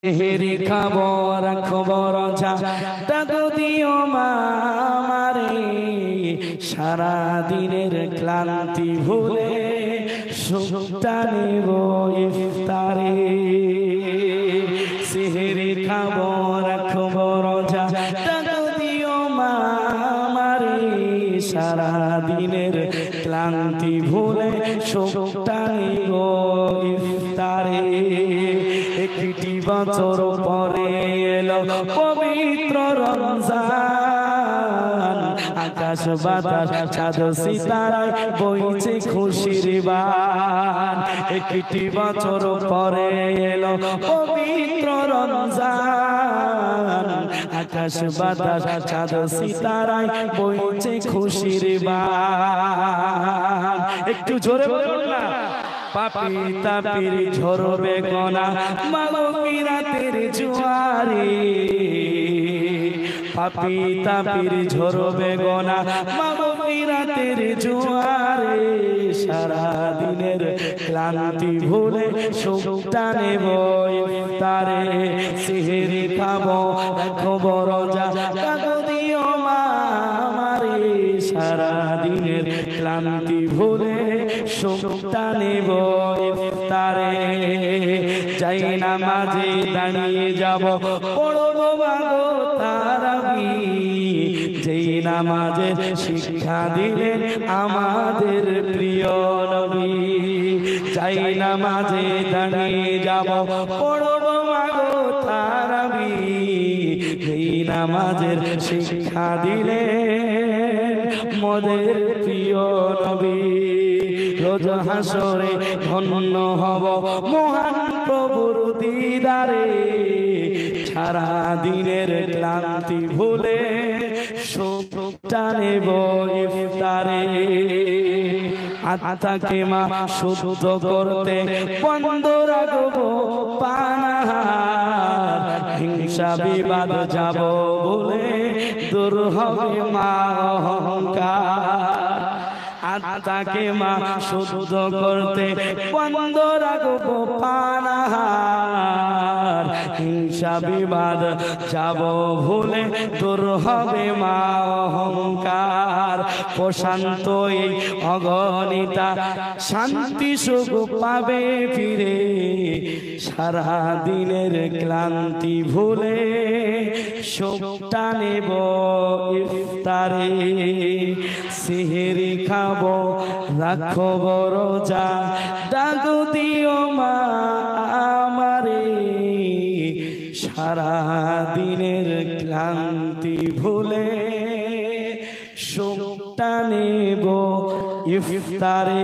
হেরি খবর খবর ডাকো দিও মা আমারে সারা দিনের ক্লান্তি ভুলে সুখটা নেব ইফতারে। সেহেরি খবর খবর ডাকো দিও মা আমারে সারা দিনের ক্লান্তি ভুলে সুখটা নেব ইফতারে। একটি বছর পরে এলো পবিত্র রমজান, আকাশ বাতাস চাঁদ সিতারায় বইছে খুশির বান। একটি বছর পরে এলো পবিত্র রমজান, আকাশ বাতাস চাঁদ সিতারায় বইছে খুশির বান। একটু জোরে বলুন না। পাপি তাপির ঝরবে গোনা মাগফিরাতের জোয়ারে। পাপি তাপির ঝরবে গোনা মাগফিরাতের জোয়ারে। সারা দিনের ক্লান্তি ভুলে সুখটা নেব ইফতারে। সেহেরি খাবো খবর ডাকো দিও মা আমারে সারা দিনের ক্লান্তি ভুলে সুখটা নেব ইফতারে। যাই নামাজে দাঁড়িয়ে যাব পড়বো মাগো তারাবি, যেই নামাজের শিক্ষা দিলেন আমাদের প্রিয় নবী। যাই নামাজে দাঁড়িয়ে যাব পড়বো মাগো তারাবি, যেই নামাজের শিক্ষা দিলেন মোদের প্রিয় নবী। রোজ হাসরে ধন্য হব মহান প্রভুর দিদারে। সারা দিনের ক্লান্তি ভুলে সুখটা নেব ইফতারে। আত্মাকে মা শুদ্ধ করতে বন্ধ রাখবো পানাহার। হিংসা বিবাদ যাব বলে দূর হবে মা অহংকার। আত্মাকে মা শুদ্ধ করতে বন্ধ রাখবো পানাহার। হিংসা বিবাদ যাব ভুলে দূর হবে মা অহংকার। প্রশান্ত এই অগণিতা শান্তি সুখ পাবে ফিরে। সারা দিনের ক্লান্তি ভুলে সুখটা নেব ইফতারে। সেহেরি খাবো রাখব রোজা ডাকো দিও মা আমারে সারা দিনের ক্লান্তি ভুলে সুখটা নেব ইফতারে।